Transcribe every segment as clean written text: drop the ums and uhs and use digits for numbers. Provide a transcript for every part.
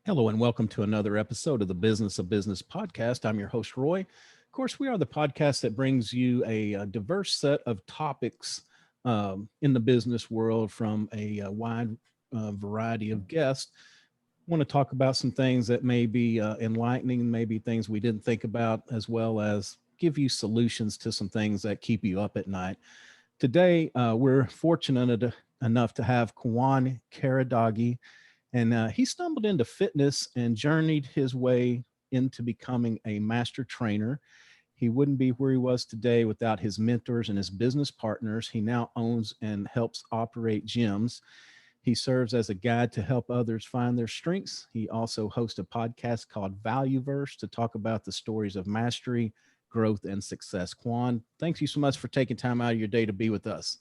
Hello and welcome to another episode of the Business of Business podcast. I'm your host, Roy. Of course, we are the podcast that brings you a diverse set of topics in the business world from a wide variety of guests. I want to talk about some things that may be enlightening, maybe things we didn't think about, as well as give you solutions to some things that keep you up at night. Today, we're fortunate enough to have Kawan Karadaghi, and he stumbled into fitness and journeyed his way into becoming a master trainer. He wouldn't be where he was today without his mentors and his business partners. He now owns and helps operate gyms. He serves as a guide to help others find their strengths. He also hosts a podcast called ValueVerse to talk about the stories of mastery, growth, and success. Quan, thanks you so much for taking time out of your day to be with us.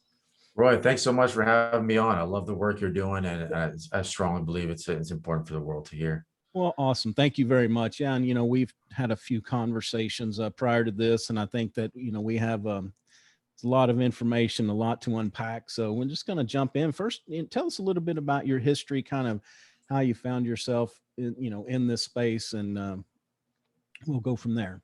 Roy, thanks so much for having me on. I love the work you're doing, and I strongly believe it's important for the world to hear. Well, awesome. Thank you very much. Yeah. And, we've had a few conversations prior to this, and I think that, we have a lot of information, a lot to unpack. So we're just going to jump in first. Tell us a little bit about your history, kind of how you found yourself in this space, and we'll go from there.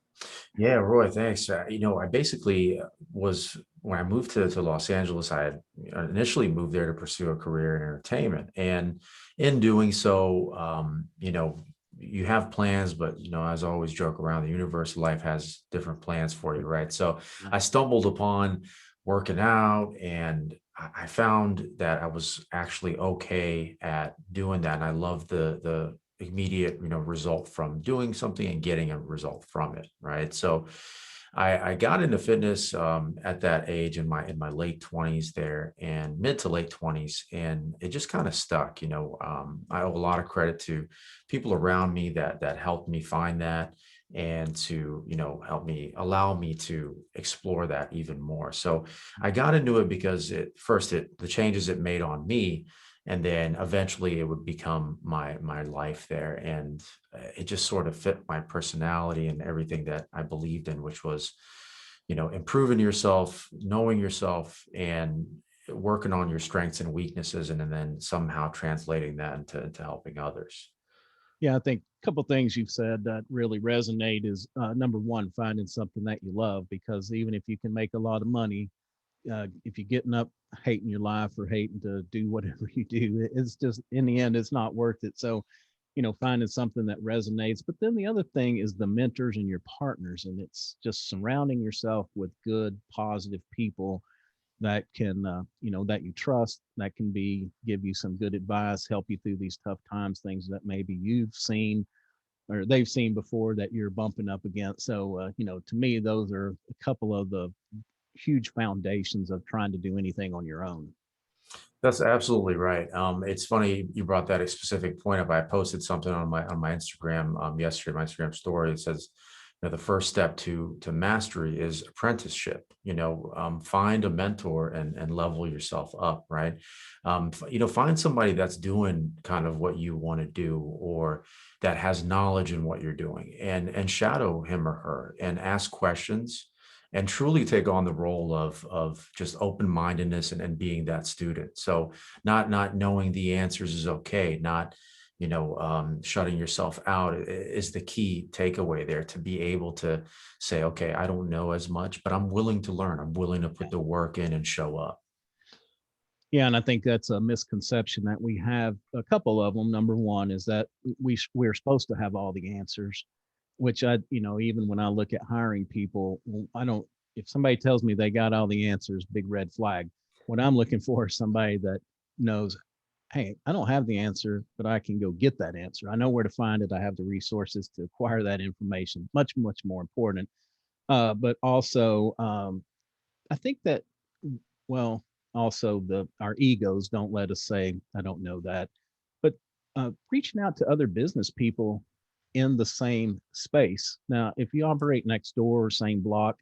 Yeah, Roy, thanks. I basically was when I moved to Los Angeles. I had initially moved there to pursue a career in entertainment, and in doing so, you have plans, but as I always joke around, the universe of life has different plans for you, right? So I stumbled upon working out, and I found that I was actually okay at doing that, and I loved the immediate result from doing something and getting a result from it, right? So I got into fitness at that age in my late 20s there, and mid to late 20s, and it just kind of stuck. I owe a lot of credit to people around me that helped me find that, and to help me allow me to explore that even more. So I got into it because the changes it made on me, and then eventually it would become my life there, and it just sort of fit my personality and everything that I believed in, which was improving yourself, knowing yourself, and working on your strengths and weaknesses, and then somehow translating that into helping others. Yeah, I think a couple of things you've said that really resonate is number one, finding something that you love, because even if you can make a lot of money, if you're getting up hating your life or hating to do whatever you do, it's just in the end, it's not worth it. So, finding something that resonates. But then the other thing is the mentors and your partners. And it's just surrounding yourself with good, positive people that can, that you trust, that can give you some good advice, help you through these tough times, things that maybe you've seen or they've seen before that you're bumping up against. So, to me, those are a couple of the huge foundations of trying to do anything on your own. That's absolutely right. It's funny you brought that specific point up. I posted something on my Instagram yesterday, my Instagram story. It says, the first step to mastery is apprenticeship. Find a mentor and level yourself up, right? Find somebody that's doing kind of what you want to do, or that has knowledge in what you're doing, and shadow him or her and ask questions, and truly take on the role of just open-mindedness and being that student. So not knowing the answers is okay. Not shutting yourself out is the key takeaway there, to be able to say, okay, I don't know as much, but I'm willing to learn. I'm willing to put the work in and show up. Yeah, and I think that's a misconception that we have. A couple of them. Number one is that we're supposed to have all the answers, which even when I look at hiring people, I don't. If somebody tells me they got all the answers, big red flag. What I'm looking for is somebody that knows, hey, I don't have the answer, but I can go get that answer. I know where to find it. I have the resources to acquire that information. Much, much more important. But also, I think that, well, also our egos don't let us say, I don't know that. But reaching out to other business people in the same space. Now, if you operate next door or same block,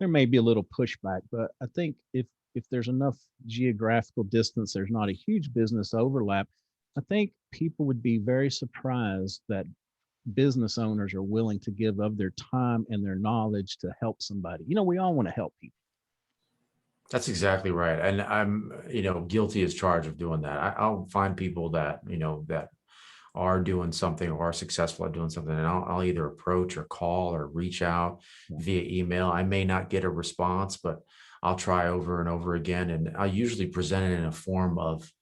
there may be a little pushback, but I think if there's enough geographical distance, there's not a huge business overlap. I think people would be very surprised that business owners are willing to give of their time and their knowledge to help somebody. We all want to help people. That's exactly right. And I'm guilty as charged of doing that. I'll find people that are doing something or are successful at doing something, and I'll either approach or call or reach out Yeah. via email. I may not get a response, but I'll try over and over again. And I usually present it in a form of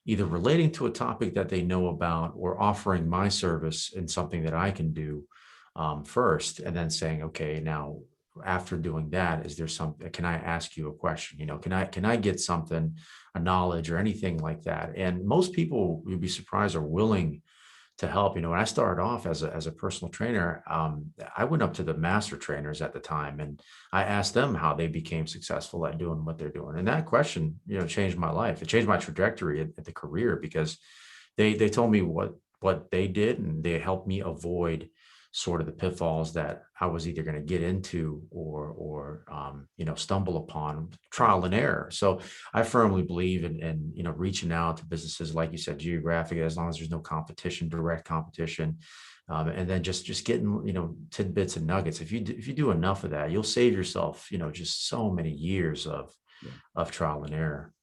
either relating to a topic that they know about or offering my service in something that I can do first, and then saying, okay, now after doing that, is there something, can I ask you a question? Can I get something, a knowledge or anything like that? And most people, you'd be surprised, are willing to help. When I started off as a personal trainer, I went up to the master trainers at the time and I asked them how they became successful at doing what they're doing. And that question, changed my life. It changed my trajectory at the career, because they told me what they did, and they helped me avoid sort of the pitfalls that I was either going to get into or stumble upon, trial and error. So I firmly believe in reaching out to businesses, like you said, geographic, as long as there's no competition, direct competition, and then just getting tidbits and nuggets. If you do enough of that, you'll save yourself just so many years Yeah. of trial and error.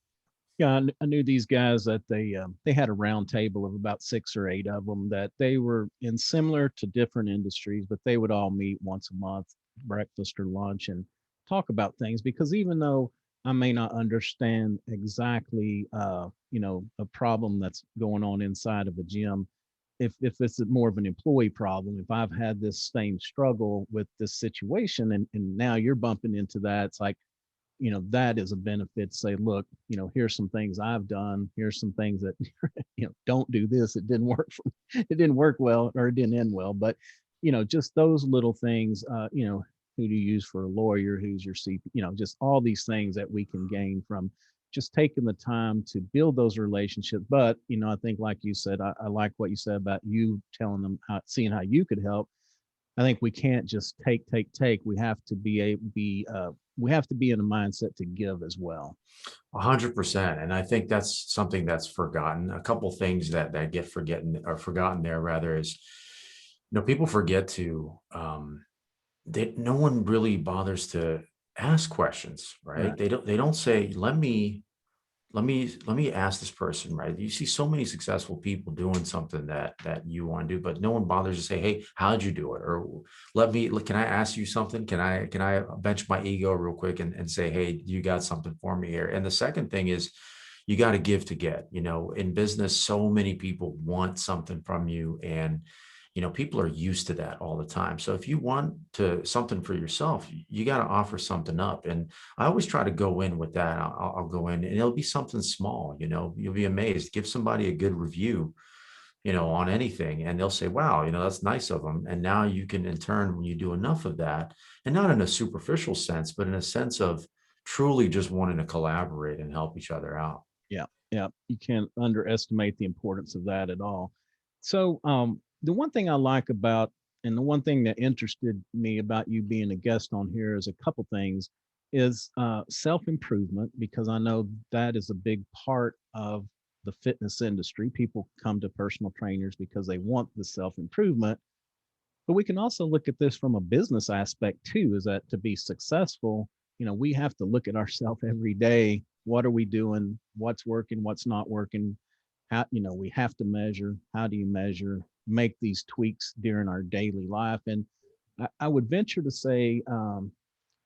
Yeah, I knew these guys that they had a round table of about 6 or 8 of them that they were in similar to different industries, but they would all meet once a month, breakfast or lunch, and talk about things. Because even though I may not understand exactly, a problem that's going on inside of a gym, if it's more of an employee problem, if I've had this same struggle with this situation, and now you're bumping into that, it's like, that is a benefit to say, look, here's some things I've done. Here's some things that, don't do this. It didn't work it didn't work well, or it didn't end well. But, just those little things, who do you use for a lawyer? Who's your CP? Just all these things that we can gain from just taking the time to build those relationships. But, I think, like you said, I like what you said about you telling them seeing how you could help. I think we can't just take. We have to we have to be in a mindset to give as well. 100%. And I think that's something that's forgotten. A couple things that get forgotten there, rather, is people forget to no one really bothers to ask questions, right? Right. They don't say, let me ask this person, right? You see so many successful people doing something that you want to do, but no one bothers to say, hey, how'd you do it? Or can I ask you something? Can I bench my ego real quick and say, hey, you got something for me here? And the second thing is, you got to give to get. In business, so many people want something from you, and people are used to that all the time. So if you want something for yourself, you got to offer something up. And I always try to go in with that. I'll go in, and it'll be something small. You'll be amazed. Give somebody a good review, on anything, and they'll say, wow, that's nice of them. And now you can, in turn, when you do enough of that, and not in a superficial sense, but in a sense of truly just wanting to collaborate and help each other out. Yeah. Yeah. You can't underestimate the importance of that at all. So, the one thing I like about, and the one thing that interested me about you being a guest on here is a couple things, is self improvement, because I know that is a big part of the fitness industry. People come to personal trainers because they want the self improvement. But we can also look at this from a business aspect too, is that to be successful, we have to look at ourselves every day. What are we doing? What's working? What's not working? How, we have to measure. How do you measure? Make these tweaks during our daily life. And I would venture to say,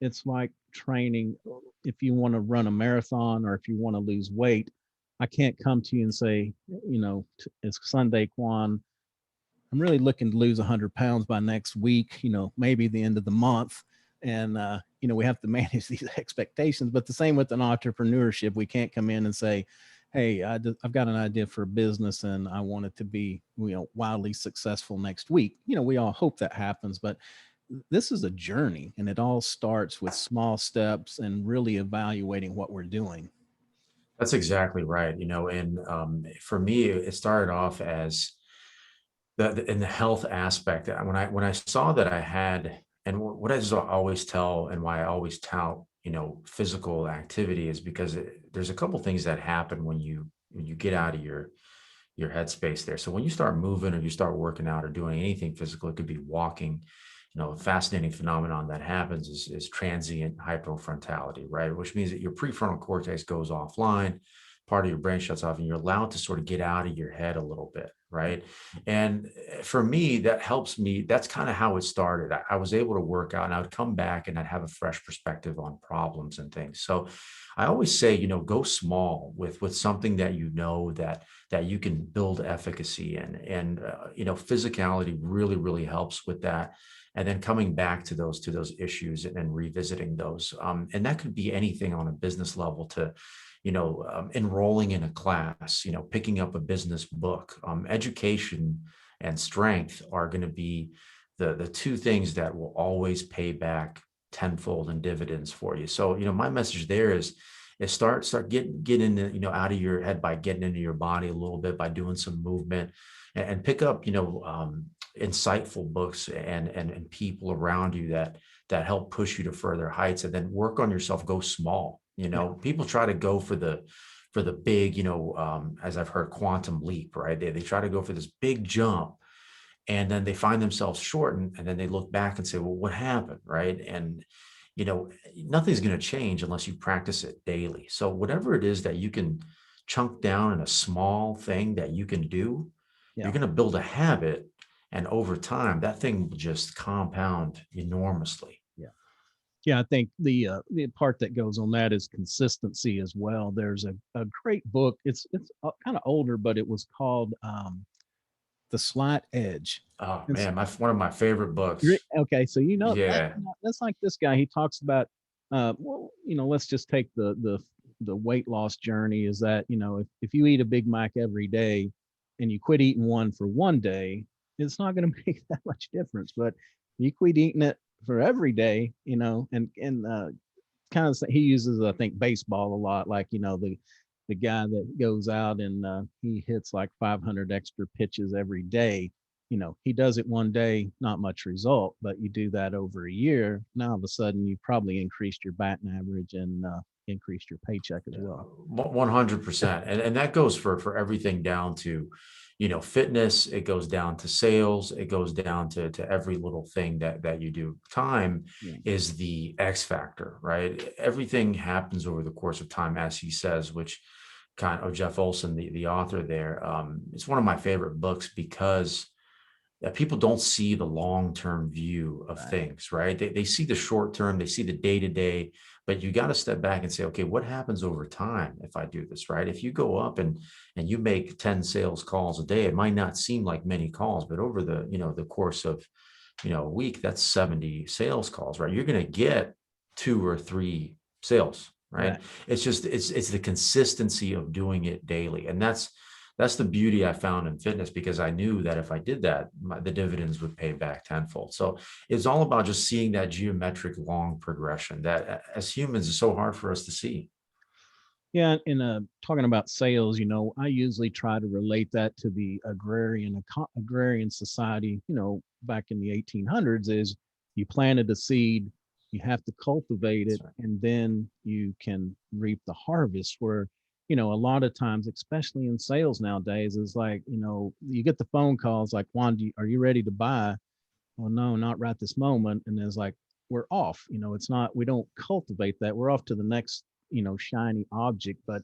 it's like training. If you want to run a marathon or if you want to lose weight, I can't come to you and say, it's Sunday, Quan, I'm really looking to lose 100 pounds by next week, maybe the end of the month. And, we have to manage these expectations. But the same with an entrepreneurship, we can't come in and say, hey, I've got an idea for a business and I want it to be, wildly successful next week. We all hope that happens, but this is a journey, and it all starts with small steps and really evaluating what we're doing. That's exactly right. And for me, it started off as in the health aspect. When I saw that I had, and what I just always tell, and why I always tout, physical activity, is because there's a couple things that happen when you get out of your headspace there. So when you start moving or you start working out or doing anything physical, it could be walking. A fascinating phenomenon that happens is transient hypofrontality, right? Which means that your prefrontal cortex goes offline. part of your brain shuts off and you're allowed to sort of get out of your head a little bit, right? And for me, that helps me. That's kind of how it started. I was able to work out and I would come back and I'd have a fresh perspective on problems and things. So I always say, go small with something that that you can build efficacy in, and physicality really helps with that. And then coming back to those issues and revisiting those, and that could be anything on a business level to enrolling in a class, picking up a business book. Education and strength are going to be the two things that will always pay back tenfold in dividends for you. So, my message there is start getting out of your head by getting into your body a little bit, by doing some movement, and pick up, insightful books and people around you that help push you to further heights, and then work on yourself. Go small. People try to go for the big, as I've heard, quantum leap, right? They try to go for this big jump, and then they find themselves shortened, and then they look back and say, well, what happened, right? And nothing's going to change unless you practice it daily. So whatever it is that you can chunk down in a small thing that you can do, you're going to build a habit, and over time that thing will just compound enormously. Yeah, I think the part that goes on that is consistency as well. There's a great book. It's kind of older, but it was called The Slight Edge. Oh And man, one of my favorite books. okay, so Yeah. that's like this guy. He talks about well, let's just take the weight loss journey. Is that if you eat a Big Mac every day and you quit eating one for one day, it's not going to make that much difference. But you quit eating it for every day, and kind of he uses, I think, baseball a lot, like the guy that goes out and he hits like 500 extra pitches every day. He does it one day, not much result, but you do that over a year, now all of a sudden you probably increased your batting average and increased your paycheck as well. 100%. And that goes for everything down to, fitness. It goes down to sales. It goes down to every little thing that you do. Time is the X factor, right? Everything happens over the course of time, as he says, which kind of Jeff Olson, the author there. It's one of my favorite books because that people don't see the long-term view of things, right? They see the short term, they see the day-to-day, but you got to step back and say, okay, what happens over time if I do this, right? If you go up and you make 10 sales calls a day, it might not seem like many calls, but over the course of, a week, that's 70 sales calls, right? You're going to get 2 or 3 sales, right? It's just, it's the consistency of doing it daily. And that's the beauty I found in fitness, because I knew that if I did that, the dividends would pay back tenfold. So it's all about just seeing that geometric long progression that as humans is so hard for us to see. Yeah, and talking about sales, I usually try to relate that to the agrarian society. Back in the 1800s, is you planted a seed, you have to cultivate it, Right. and then you can reap the harvest. Where a lot of times, especially in sales nowadays, is like you get the phone calls like, Juan, are you ready to buy? Well, no, not right this moment. And it's like, we're off. It's not, we don't cultivate that. We're off to the next shiny object. But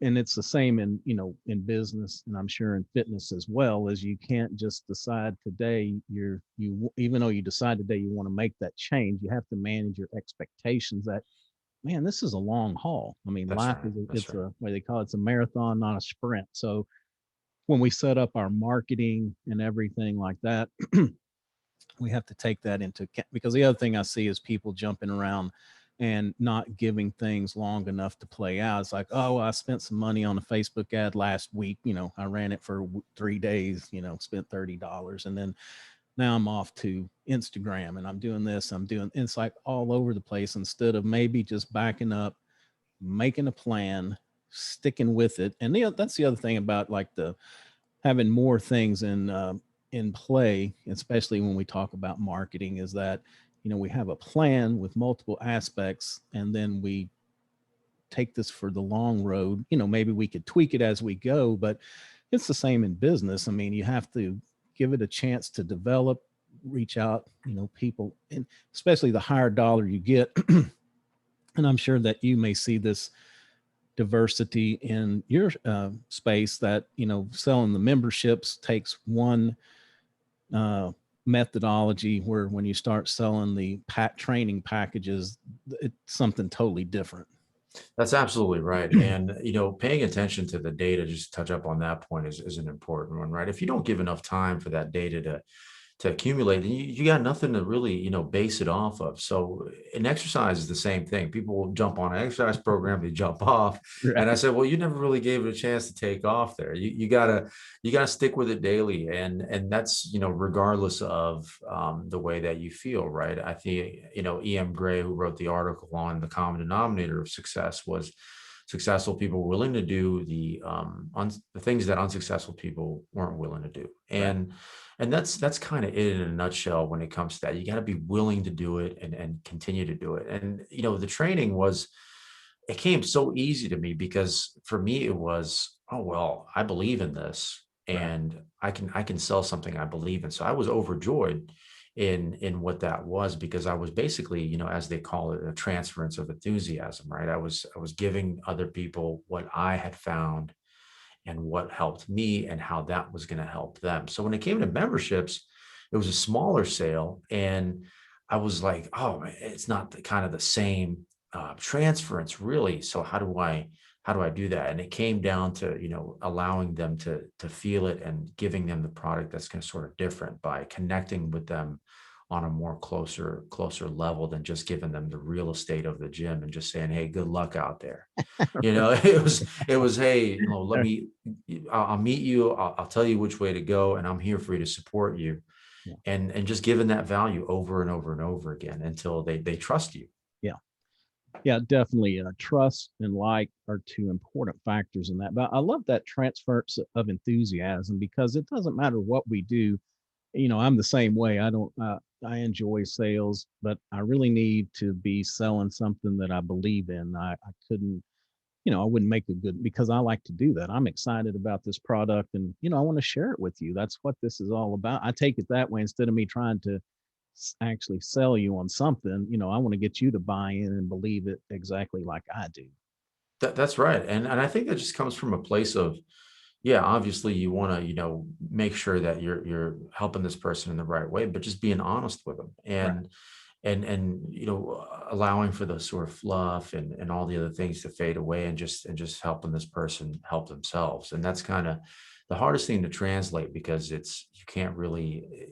and it's the same in in business, and I'm sure in fitness as well. As you can't just decide today, even though you decide today you want to make that change, you have to manage your expectations that, man, this is a long haul. I mean, That's life right. is That's it's right. a what they call, it's a marathon, not a sprint. So when we set up our marketing and everything like that, we have to take that into account. Because the other thing I see is people jumping around and not giving things long enough to play out. It's like, oh, I spent some money on a Facebook ad last week. I ran it for 3 days, spent $30. And then now I'm off to Instagram and I'm doing this, it's like all over the place, instead of maybe just backing up, making a plan, sticking with it. And that's the other thing about like the having more things in play, especially when we talk about marketing, is that we have a plan with multiple aspects, and then we take this for the long road. Maybe we could tweak it as we go, but it's the same in business. I mean, you have to give it a chance to develop, reach out, people, and especially the higher dollar you get. And I'm sure that you may see this diversity in your space that, selling the memberships takes one uh, methodology, where when you start selling the training packages, it's something totally different. That's absolutely right. And, paying attention to the data, just to touch up on that point, is an important one, right? If you don't give enough time for that data to accumulate, then you got nothing to really, base it off of. So in exercise is the same thing. People will jump on an exercise program, they jump off. And I Right. said, well, you never really gave it a chance to take off there. You gotta stick with it daily. And that's, regardless of the way that you feel, right? I think, E.M. Gray, who wrote the article on the common denominator of success, was successful people willing to do the things that unsuccessful people weren't willing to do. Right. And that's kind of it in a nutshell when it comes to that. You got to be willing to do it and continue to do it. And the training it came so easy to me, because for me it was, oh well, I believe in this, Right. and I can sell something I believe in. So I was overjoyed in what that was, because I was basically, as they call it, a transference of enthusiasm, right? I was giving other people what I had found and what helped me and how that was going to help them. So when it came to memberships, it was a smaller sale, and I was like, oh, it's not kind of the same transference, really. So how do I do that? And it came down to, allowing them to feel it and giving them the product that's going to sort of different, by connecting with them on a more closer level than just giving them the real estate of the gym and just saying, hey, good luck out there. It was, hey, let me, I'll meet you. I'll tell you which way to go, and I'm here for you to support you, Yeah. and just giving that value over and over and over again until they trust you. Yeah. Yeah, definitely. Trust and like are two important factors in that. But I love that transference of enthusiasm, because it doesn't matter what we do. I'm the same way. I don't, I enjoy sales, but I really need to be selling something that I believe in. I couldn't, I wouldn't make a good, because I like to do that. I'm excited about this product, and, I want to share it with you. That's what this is all about. I take it that way, instead of me trying to actually sell you on something. I want to get you to buy in and believe it exactly like I do. That's right. And I think that just comes from a place of, yeah, obviously you want to, make sure that you're helping this person in the right way, but just being honest with them, Right. and allowing for the sort of fluff and all the other things to fade away, and just helping this person help themselves. And that's kind of the hardest thing to translate, because you can't really,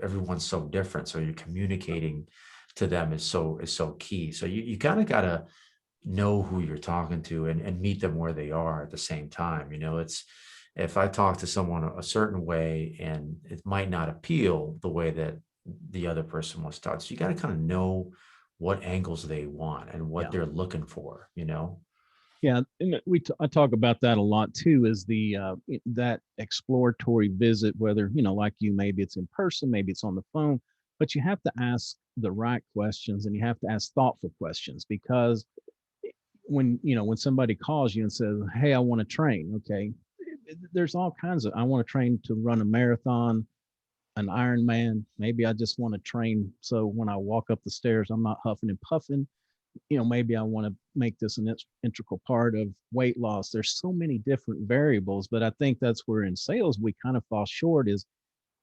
everyone's so different, so you're communicating to them is so key. So you kind of got to know who you're talking to, and meet them where they are at the same time. It's, if I talk to someone a certain way, and it might not appeal the way that the other person wants to talk. So you got to kind of know what angles they want and what Yeah. they're looking for. Yeah. And I talk about that a lot too, is that exploratory visit, whether, like you, maybe it's in person, maybe it's on the phone, but you have to ask the right questions, and you have to ask thoughtful questions, because when somebody calls you and says, hey, I want to train. Okay. There's all kinds of, I want to train to run a marathon, an Ironman. Maybe I just want to train so when I walk up the stairs, I'm not huffing and puffing. Maybe I want to make this an integral part of weight loss. There's so many different variables, but I think that's where in sales we kind of fall short, is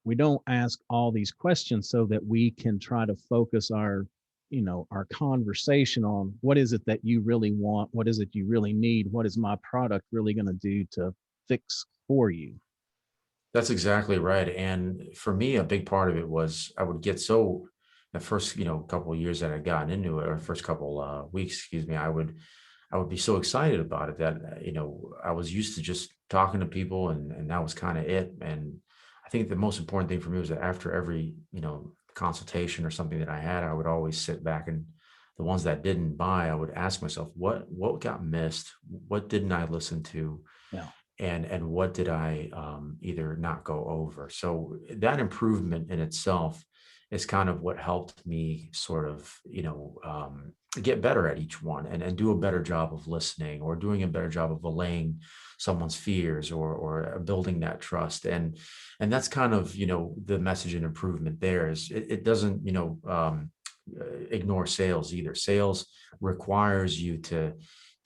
we don't ask all these questions so that we can try to focus our conversation on what is it that you really want, what is it you really need, what is my product really going to do to fix for you. That's exactly right. And for me, a big part of it was, I would get so, the first, couple of years that I gotten into it, or first couple weeks, excuse me, I would be so excited about it that, I was used to just talking to people, and that was kind of it. And I think the most important thing for me was that after every, consultation or something that I had, I would always sit back, and the ones that didn't buy, I would ask myself, what got missed? What didn't I listen to? Yeah. And what did I either not go over? So that improvement in itself is kind of what helped me sort of, get better at each one, and do a better job of listening, or doing a better job of allaying someone's fears, or building that trust. And that's kind of, the message and improvement there is, it doesn't, ignore sales either. Sales requires you to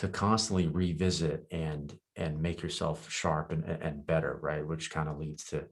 to constantly revisit and make yourself sharp and better, right? Which kind of leads to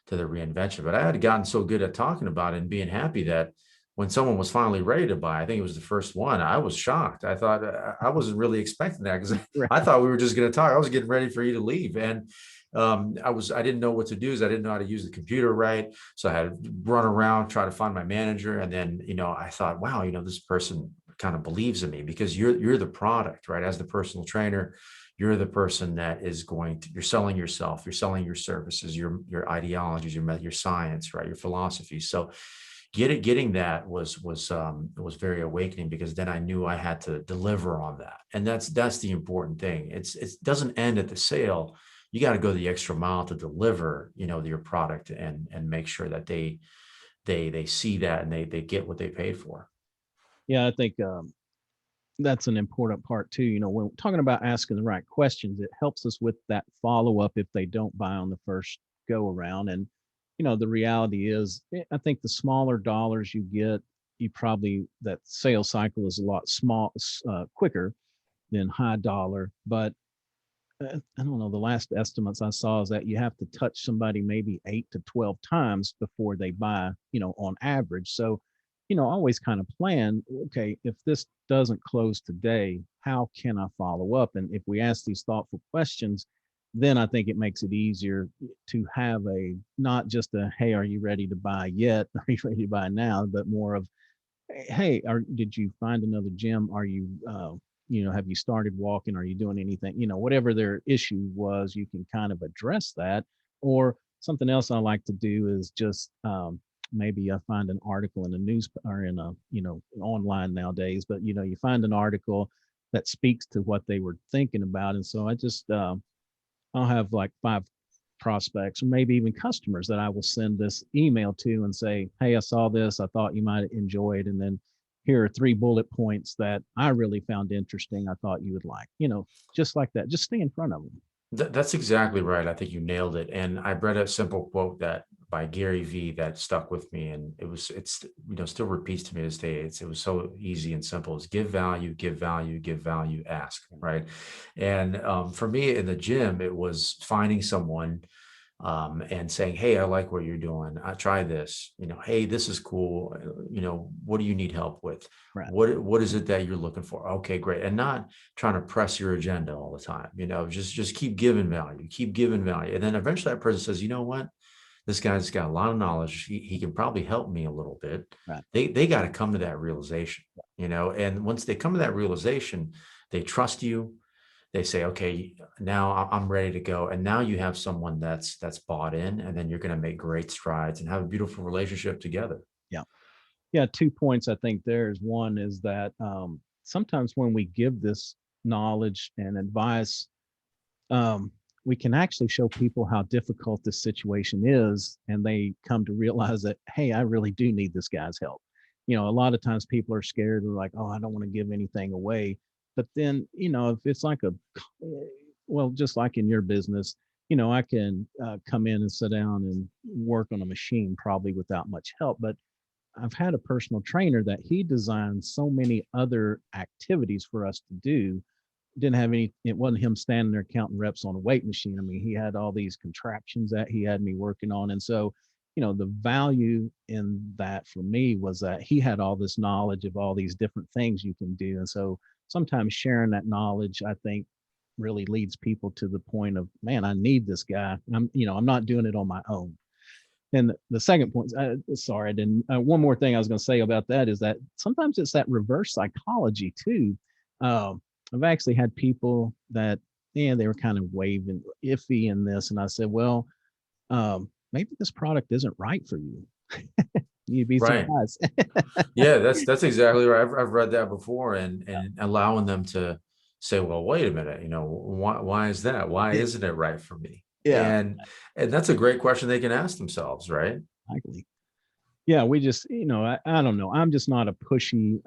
the reinvention. But I had gotten so good at talking about it and being happy that when someone was finally ready to buy, I think it was the first one, I was shocked. I thought I wasn't really expecting that, because I Right. thought we were just going to talk. I was getting ready for you to leave. And I didn't know what to do. I didn't know how to use the computer right. So I had to run around, try to find my manager. And then, I thought, wow, this person kind of believes in me, because you're the product, right? As the personal trainer, you're the person that is you're selling yourself, you're selling your services, your ideologies, your science, right? Your philosophy. So getting that was very awakening, because then I knew I had to deliver on that. And that's the important thing. It doesn't end at the sale. You got to go the extra mile to deliver, your product, and make sure that they see that, and they get what they paid for. Yeah, I think that's an important part too. When we're talking about asking the right questions, it helps us with that follow up if they don't buy on the first go around. And the reality is, I think the smaller dollars you get, you probably that sales cycle is a lot quicker than high dollar. But I don't know. The last estimates I saw is that you have to touch somebody maybe 8 to 12 times before they buy, on average. So, always kind of plan, okay, if this doesn't close today, how can I follow up? And if we ask these thoughtful questions, then I think it makes it easier to have not just hey, are you ready to buy yet? Are you ready to buy now? But more of, hey, did you find another gym? Are you, have you started walking? Are you doing anything? Whatever their issue was, you can kind of address that. Or something else I like to do is just maybe I find an article in a news or in a, online nowadays, but you find an article that speaks to what they were thinking about. And so I just, I'll have like 5 prospects or maybe even customers that I will send this email to and say, hey, I saw this. I thought you might enjoy it. And then here are 3 bullet points that I really found interesting. I thought you would like, just like that. Just stay in front of them. That's exactly right. I think you nailed it. And I read a simple quote that by Gary V that stuck with me, and it's still repeats to me this day. It was so easy and simple. It's give value, give value, give value, ask, right? And for me in the gym, it was finding someone and saying, hey, I like what you're doing. I try this, hey, this is cool. What do you need help with? Right. What is it that you're looking for? Okay, great. And not trying to press your agenda all the time, just keep giving value, keep giving value. And then eventually that person says, you know what? This guy's got a lot of knowledge. He can probably help me a little bit. Right. They got to come to that realization, and once they come to that realization, they trust you. They say, okay, now I'm ready to go. And now you have someone that's bought in, and then you're going to make great strides and have a beautiful relationship together. Yeah. Yeah. 2 points I think there is one is that sometimes when we give this knowledge and advice, um, we can actually show people how difficult this situation is, and they come to realize that, hey, I really do need this guy's help. A lot of times people are scared. They're like, oh, I don't want to give anything away. But then, if it's like well, just like in your business, I can come in and sit down and work on a machine probably without much help. But I've had a personal trainer that he designed so many other activities for us to do. Didn't have any, it wasn't him standing there counting reps on a weight machine. I mean, he had all these contraptions that he had me working on. And so, the value in that for me was that he had all this knowledge of all these different things you can do. And so sometimes sharing that knowledge, I think, really leads people to the point of, man, I need this guy. I'm not doing it on my own. And the second point, sorry, I didn't. One more thing I was going to say about that is that sometimes it's that reverse psychology too. I've actually had people that, yeah, they were kind of waving iffy in this, and I said, well, maybe this product isn't right for you. You'd be Right. surprised. Yeah, that's exactly right. I've read that before, and allowing them to say, well, wait a minute, why is that? Why Yeah, isn't it right for me? yeah, And that's a great question they can ask themselves, right? likely. Yeah, we just, I don't know. I'm just not a pushy.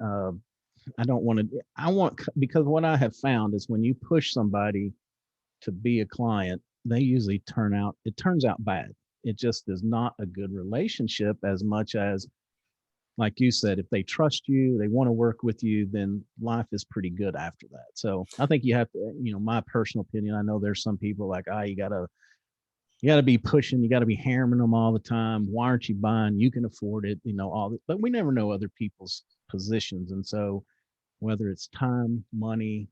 I don't want to. Because what I have found is when you push somebody to be a client, they usually it turns out bad. It just is not a good relationship as much as like you said, if they trust you, they want to work with you, then life is pretty good after that. So I think you have to, my personal opinion, I know there's some people like, you gotta be pushing, you gotta be hammering them all the time. Why aren't you buying? You can afford it, all that. But we never know other people's positions. And so whether it's time, money,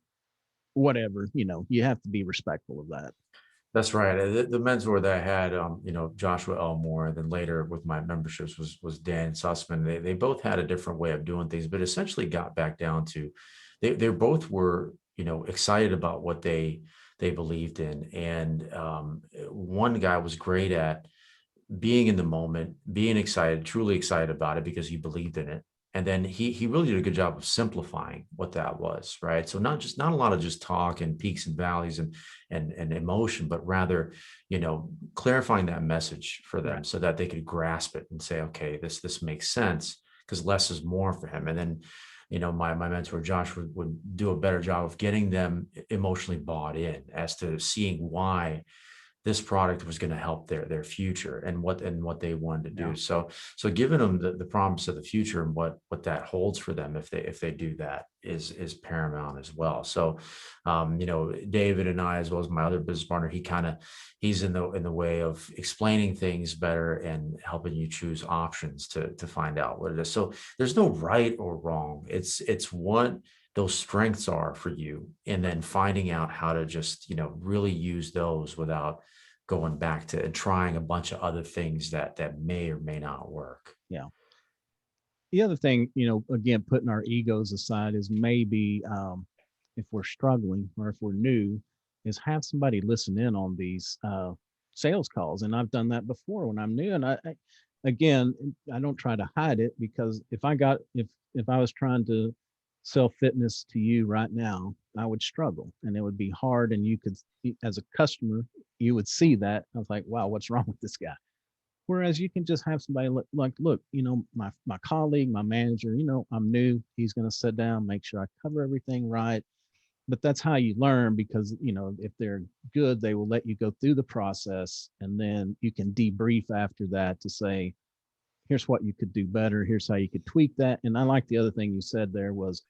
whatever, you have to be respectful of that. That's right. The mentor that I had, Joshua Elmore, and then later with my memberships was Dan Sussman. They both had a different way of doing things, but essentially got back down to they both were, excited about what they believed in. And one guy was great at being in the moment, being excited, truly excited about it because he believed in it. And then he really did a good job of simplifying what that was, right? So not a lot of just talk and peaks and valleys and emotion, but rather, clarifying that message for them Right. so that they could grasp it and say, okay, this makes sense because less is more for him. And then, my mentor Josh would do a better job of getting them emotionally bought in as to seeing why this product was going to help their future and what they wanted to Yeah. do. So giving them the promise of the future and what that holds for them if they do that is paramount as well. So David and I, as well as my other business partner, he's in the way of explaining things better and helping you choose options to find out what it is. So there's no right or wrong. It's what those strengths are for you, and then finding out how to just really use those without going back to and trying a bunch of other things that may or may not work. Yeah. The other thing, again, putting our egos aside is maybe if we're struggling or if we're new, is have somebody listen in on these sales calls. And I've done that before when I'm new. And again, I don't try to hide it, because if I was trying to sell fitness to you right now, I would struggle and it would be hard. And you could, as a customer, you would see that. I was like, wow, what's wrong with this guy? Whereas you can just have somebody look, my colleague, my manager, I'm new. He's going to sit down, make sure I cover everything right. But that's how you learn, because, if they're good, they will let you go through the process, and then you can debrief after that to say, here's what you could do better. Here's how you could tweak that. And I like the other thing you said there was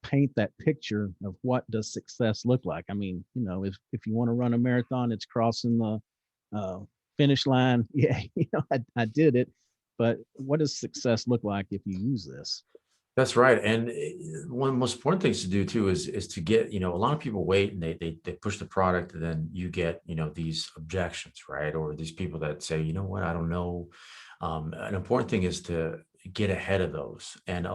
paint that picture of what does success look like. I mean, if you want to run a marathon, it's crossing the uh, finish line. Yeah, I did it. But what does success look like if you use this? That's right. And one of the most important things to do too is to get, a lot of people wait and they push the product, and then you get, these objections, right? Or these people that say, you know what, I don't know. An important thing is to get ahead of those and,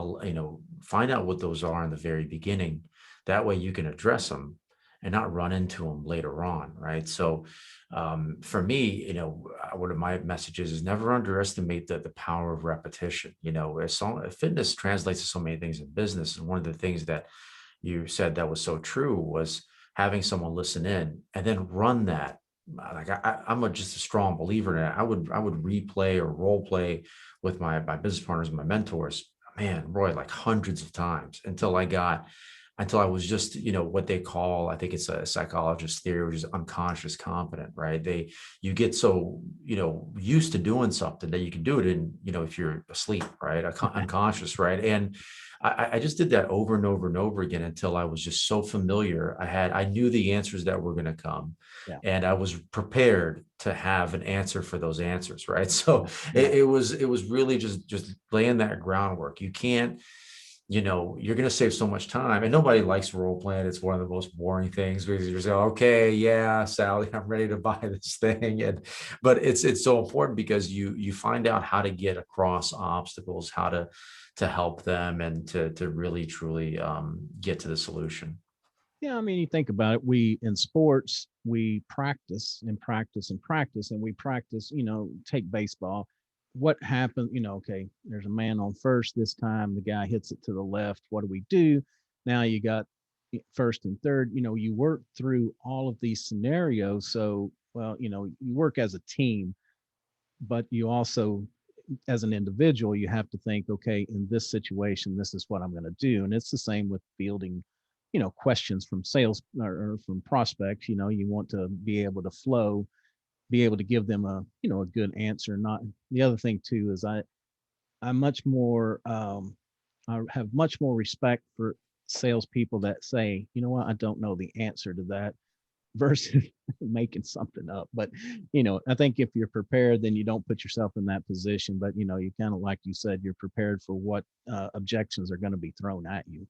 find out what those are in the very beginning. That way you can address them and not run into them later on, right? So for me, one of my messages is never underestimate the power of repetition. Fitness translates to so many things in business. And one of the things that you said that was so true was having someone listen in and then run that. Like I'm just a strong believer in it. I would replay or role play with my business partners and my mentors, man, Roy, like hundreds of times until I was just, what they call, I think it's a psychologist theory, which is unconscious competent, right? You get so, used to doing something that you can do it in, if you're asleep, right? Unconscious, right? And I just did that over and over and over again until I was just so familiar. I knew the answers that were going to come, Yeah. and I was prepared to have an answer for those answers, right? So Yeah. it was really just laying that groundwork. You can't, you're going to save so much time, and nobody likes role playing. It's one of the most boring things because you're saying, okay, yeah, Sally, I'm ready to buy this thing. But it's so important because you find out how to get across obstacles, how to help them, and to really truly get to the solution. Yeah, I mean, you think about it, we in sports, we practice and practice and practice, and we practice, take baseball. What happened, okay, there's a man on first this time, the guy hits it to the left. What do we do? Now you got first and third, you work through all of these scenarios. So, well, you work as a team, but you also, as an individual, you have to think, okay, in this situation, this is what I'm going to do. And it's the same with fielding, questions from sales or from prospects. You want to be able to flow, be able to give them a good answer. Not the other thing too is I'm much more, I have much more respect for salespeople that say, you know what, I don't know the answer to that versus making something up. But, I think if you're prepared, then you don't put yourself in that position. But, you kind of, like you said, you're prepared for what objections are going to be thrown at you.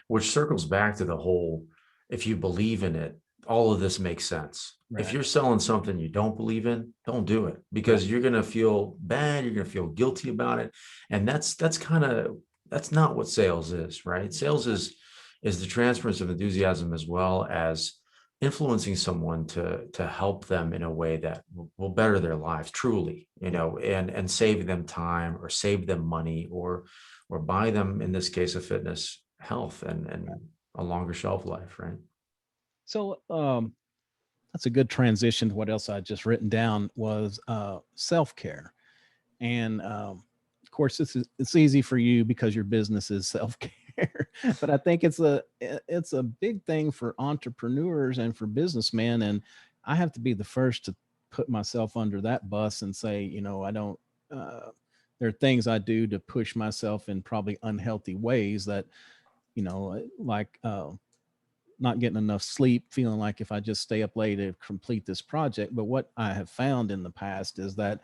Which circles back to the whole, if you believe in it, all of this makes sense. If Right. you're selling something you don't believe in, don't do it, Right. because you're going to feel bad, you're going to feel guilty about it. And that's kind of, that's not what sales is, right? Sales is the transference of enthusiasm as well as influencing someone to help them in a way that will better their lives truly, Yeah. and save them time or save them money, or buy them, in this case of fitness, health and a longer shelf life, right? So that's a good transition to what else I just written down was self-care. And of course, it's easy for you because your business is self care, but I think it's a big thing for entrepreneurs and for businessmen. And I have to be the first to put myself under that bus and say, I don't. Uh, there are things I do to push myself in probably unhealthy ways that, like not getting enough sleep, feeling like if I just stay up late to complete this project. But what I have found in the past is that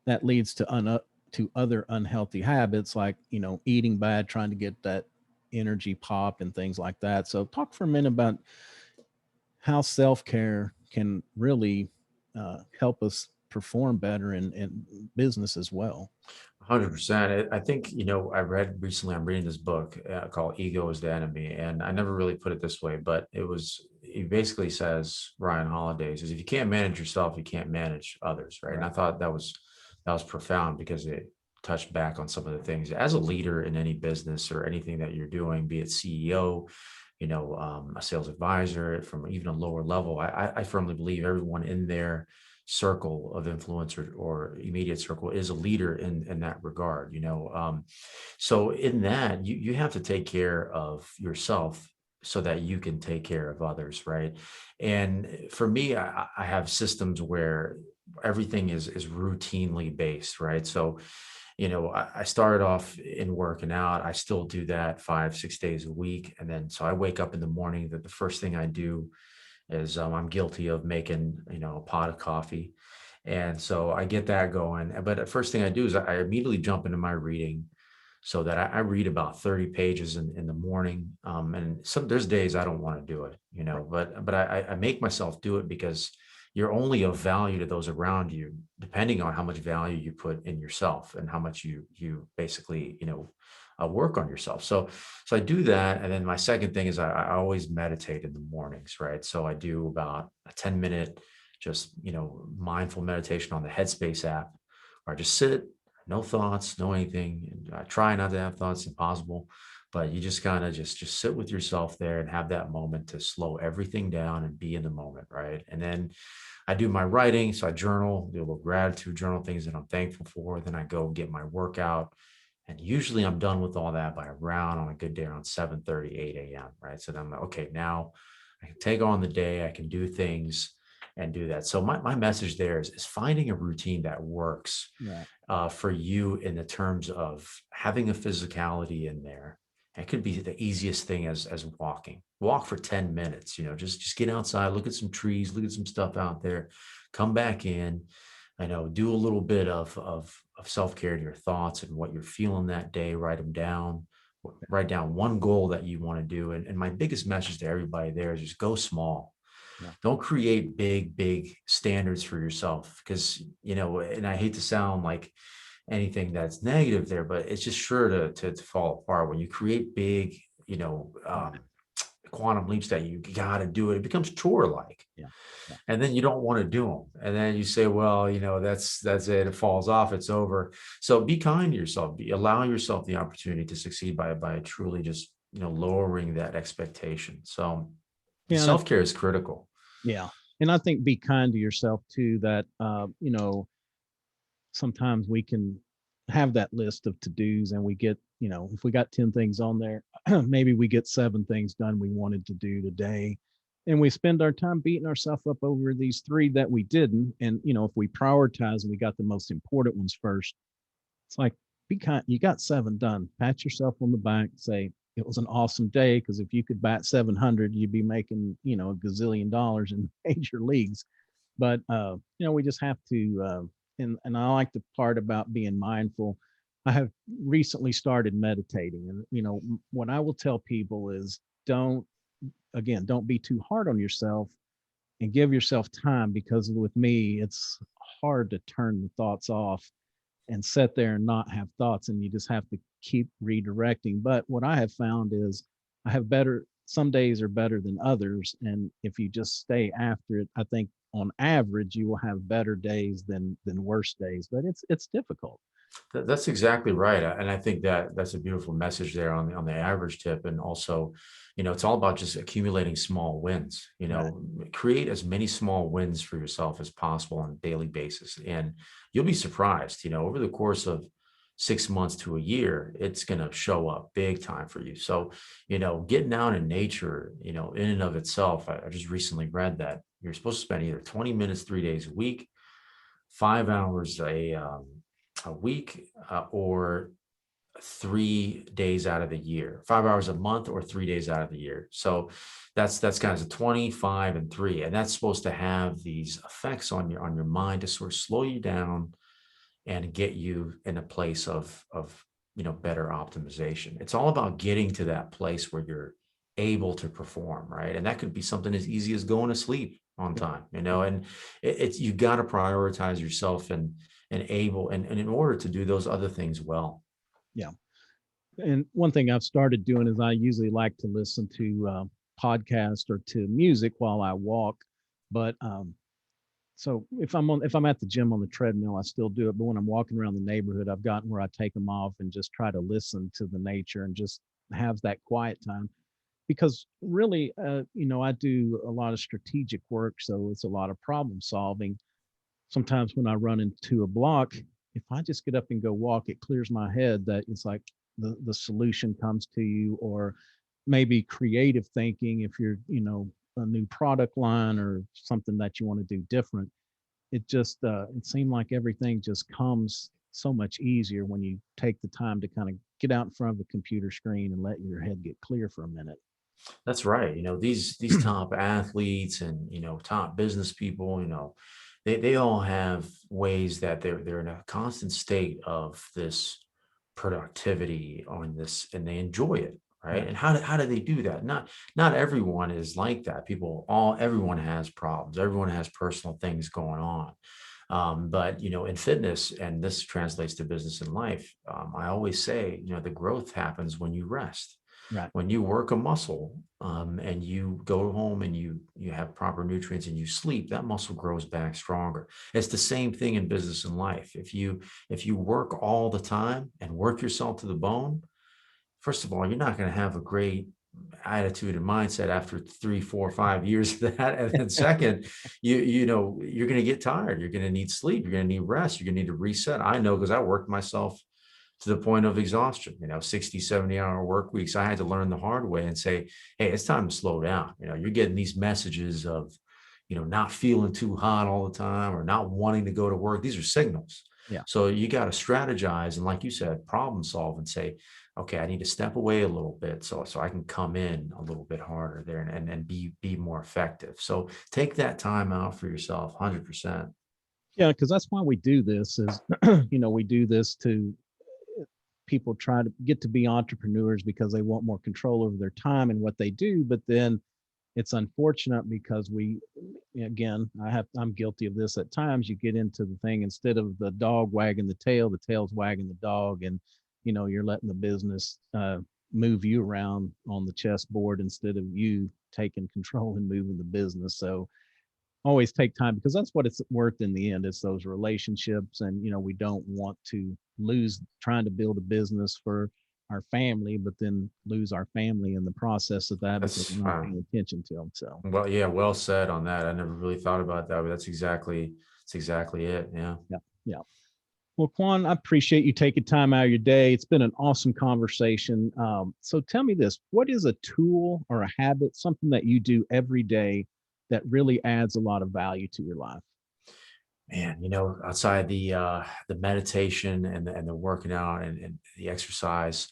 that leads to other unhealthy habits, like eating bad, trying to get that energy pop and things like that. So talk for a minute about how self-care can really help us perform better in business as well. 100%. I think, I read recently, I'm reading this book called Ego is the Enemy. And I never really put it this way, but he basically says, Ryan Holiday says, if you can't manage yourself, you can't manage others. Right. And I Right. thought that was profound, because it touched back on some of the things as a leader in any business or anything that you're doing, be it CEO, a sales advisor from even a lower level. I firmly believe everyone in their circle of influence, or immediate circle, is a leader in that regard. So in that, you have to take care of yourself so that you can take care of others, right? And for me, I have systems where everything is routinely based, right? So I started off in working out. I still do that 5, 6 days a week. And then, so I wake up in the morning, that the first thing I do is, I'm guilty of making, a pot of coffee. And so I get that going. But the first thing I do is I immediately jump into my reading, so that I read about 30 pages in the morning. And there's days I don't want to do it, Right. but I make myself do it, because you're only of value to those around you, depending on how much value you put in yourself and how much you basically, work on yourself. So I do that. And then my second thing is I always meditate in the mornings, right? So I do about a 10-minute, just, mindful meditation on the Headspace app, where I just sit, no thoughts, no anything. And I try not to have thoughts, impossible, but you just kind of just sit with yourself there and have that moment to slow everything down and be in the moment, right? And then I do my writing, so I journal, do a little gratitude journal, things that I'm thankful for. Then I go get my workout, and usually I'm done with all that by around, on a good day, around 7:30, 8 a.m. Right? So then I'm like, okay, now I can take on the day, I can do things and do that. So my message there is finding a routine that works Right. for you, in the terms of having a physicality in there. It could be the easiest thing as walking. Walk for 10 minutes, just get outside, look at some trees, look at some stuff out there, come back in. I know, do a little bit of self-care to your thoughts and what you're feeling that day, write them down, write down one goal that you want to do. And my biggest message to everybody there is just go small. Yeah. Don't create big standards for yourself, because, and I hate to sound like anything that's negative there, but it's just sure to fall apart when you create big, Right. quantum leaps that you got to do it. It becomes chore like, Yeah. Yeah. and then you don't want to do them. And then you say, well, that's it. It falls off. It's over. So be kind to yourself. Allow yourself the opportunity to succeed by truly just, lowering that expectation. So Yeah. self-care is critical. Yeah. And I think be kind to yourself too, that, sometimes we can have that list of to-dos and we get, if we got 10 things on there, maybe we get 7 things done we wanted to do today. And we spend our time beating ourselves up over these 3 that we didn't. And, if we prioritize and we got the most important ones first, it's like be kind. You got 7 done. Pat yourself on the back. Say it was an awesome day, because if you could bat 700, you'd be making a gazillion dollars in major leagues. But we just have to. And I like the part about being mindful. I have recently started meditating, and what I will tell people is don't be too hard on yourself, and give yourself time, because with me it's hard to turn the thoughts off and sit there and not have thoughts, and you just have to keep redirecting. But what I have found is I have better some days are better than others, and if you just stay after it, I think on average you will have better days than worse days, but it's difficult. That's exactly right, and I think that that's a beautiful message there on the average tip, and also, it's all about just accumulating small wins. Right. Create as many small wins for yourself as possible on a daily basis, and you'll be surprised. Over the course of 6 months to a year, it's going to show up big time for you. So, getting out in nature, in and of itself, I just recently read that you're supposed to spend either 20 minutes 3 days a week, 5 hours a week, or 3 days out of the year, 5 hours a month, or 3 days out of the year. So that's kind of 25 and 3, and that's supposed to have these effects on your mind to sort of slow you down and get you in a place of better optimization. It's all about getting to that place where you're able to perform, right? And that could be something as easy as going to sleep on Yeah. time, and it's you got to prioritize yourself and in order to do those other things well. Yeah. And one thing I've started doing is I usually like to listen to podcasts or to music while I walk. But so if I'm at the gym on the treadmill, I still do it. But when I'm walking around the neighborhood, I've gotten where I take them off and just try to listen to the nature and just have that quiet time. Because really, I do a lot of strategic work, so it's a lot of problem solving. Sometimes when I run into a block, if I just get up and go walk, it clears my head. That it's like the solution comes to you, or maybe creative thinking. If you're, a new product line or something that you want to do different, it seemed like everything just comes so much easier when you take the time to kind of get out in front of a computer screen and let your head get clear for a minute. That's right. These top athletes and top business people, they all have ways that they're in a constant state of this productivity on this, and they enjoy it, right? Right. And how do they do that? Not everyone is like that. Everyone has problems. Everyone has personal things going on. But in fitness, and this translates to business and life, I always say, the growth happens when you rest. Right. When you work a muscle, and you go home and you have proper nutrients and you sleep, that muscle grows back stronger. It's the same thing in business and life. If you work all the time and work yourself to the bone, first of all, you're not going to have a great attitude and mindset after 3, 4, 5 years of that. And then second, you're going to get tired. You're going to need sleep. You're going to need rest. You're going to need to reset. I know, because I worked myself to the point of exhaustion, 60, 70-hour work weeks. I had to learn the hard way and say, hey, it's time to slow down. You're getting these messages of, not feeling too hot all the time or not wanting to go to work. These are signals. Yeah. So you got to strategize. And like you said, problem solve and say, okay, I need to step away a little bit so I can come in a little bit harder there and be more effective. So take that time out for yourself, 100%. Yeah, because that's why we do this. Is we do this to people try to get to be entrepreneurs because they want more control over their time and what they do. But then it's unfortunate because again, I'm guilty of this at times. You get into the thing, instead of the dog wagging the tail's wagging the dog, and you're letting the business move you around on the chessboard instead of you taking control and moving the business. So always take time, because that's what it's worth in the end. It's those relationships, and we don't want to lose trying to build a business for our family, but then lose our family in the process of that because That's we're not paying attention to them. So well, yeah, well said on that. I never really thought about that, but that's exactly it. Yeah. yeah, yeah. Well, Quan, I appreciate you taking time out of your day. It's been an awesome conversation. So tell me this: what is a tool or a habit, something that you do every day that really adds a lot of value to your life? Man, outside the meditation and the working out and the exercise,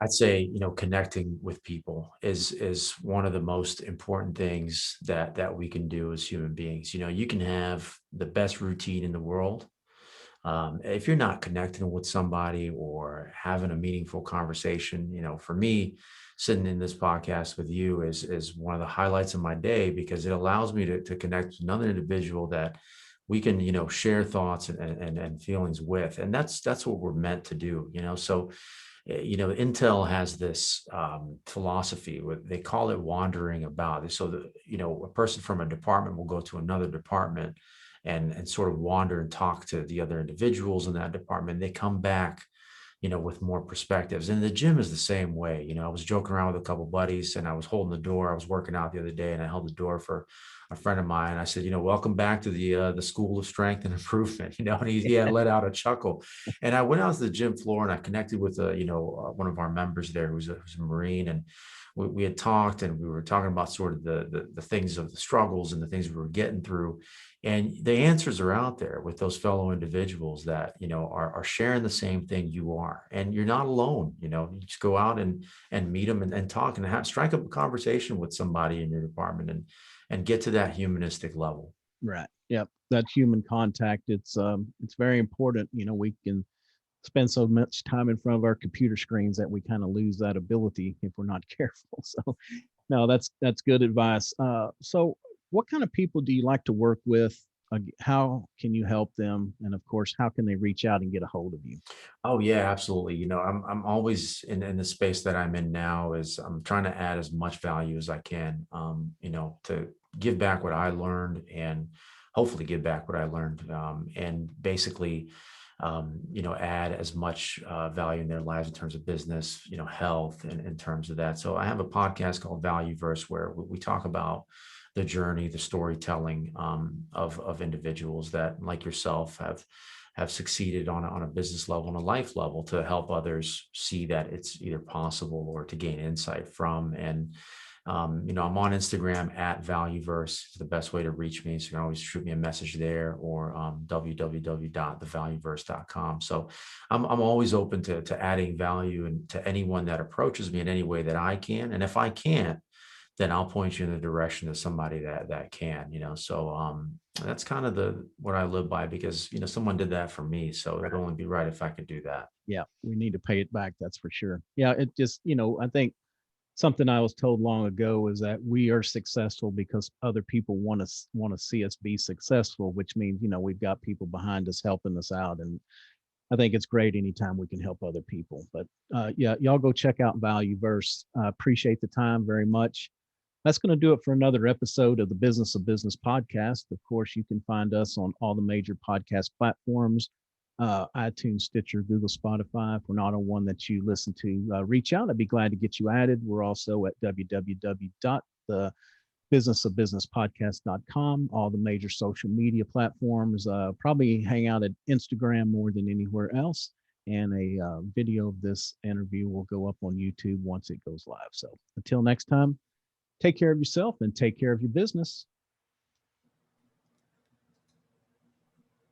I'd say, connecting with people is one of the most important things that we can do as human beings. You can have the best routine in the world. If you're not connecting with somebody or having a meaningful conversation, for me, sitting in this podcast with you is one of the highlights of my day, because it allows me to connect with another individual that we can, share thoughts and feelings with. And that's what we're meant to do, so Intel has this philosophy what they call it wandering about. So a person from a department will go to another department and sort of wander and talk to the other individuals in that department. They come back, with more perspectives. And the gym is the same way. I was joking around with a couple buddies, and I was holding the door. I was working out the other day, and I held the door for a friend of mine. I said, welcome back to the school of strength and improvement. And he had let out a chuckle. And I went out to the gym floor and I connected with one of our members there who's a Marine, and we had talked, and we were talking about sort of the things of the struggles and the things we were getting through. And the answers are out there with those fellow individuals that, are sharing the same thing you are. And you're not alone. You just go out and meet them and talk and strike up a conversation with somebody in your department and get to that humanistic level. Right. Yep. That human contact. It's very important. We can spend so much time in front of our computer screens that we kind of lose that ability if we're not careful. So no, that's good advice. So what kind of people do you like to work with? How can you help them? And of course, how can they reach out and get a hold of you? Oh yeah, absolutely. I'm always in the space that I'm in now is I'm trying to add as much value as I can, to give back what I learned and hopefully give back what I learned, and basically, add as much value in their lives in terms of business, health, and in terms of that. So I have a podcast called ValueVerse where we talk about the journey, the storytelling of individuals that, like yourself, have succeeded on a business level and a life level to help others see that it's either possible or to gain insight from. And I'm on Instagram at ValueVerse is the best way to reach me. So you can always shoot me a message there, or www.thevalueverse.com. So I'm always open to adding value and to anyone that approaches me in any way that I can. And if I can't, then I'll point you in the direction of somebody that can, So that's kind of what I live by, because someone did that for me. So it'd only be right if I could do that. Yeah, we need to pay it back. That's for sure. Yeah, it just, I think something I was told long ago is that we are successful because other people want to see us be successful, which means, we've got people behind us helping us out. And I think it's great anytime we can help other people. But yeah, y'all go check out ValueVerse. Appreciate the time very much. That's going to do it for another episode of the Business of Business podcast. Of course, you can find us on all the major podcast platforms, iTunes, Stitcher, Google, Spotify. If we're not on one that you listen to, reach out. I'd be glad to get you added. We're also at www.thebusinessofbusinesspodcast.com, all the major social media platforms. Probably hang out at Instagram more than anywhere else. And a video of this interview will go up on YouTube once it goes live. So until next time, take care of yourself and take care of your business.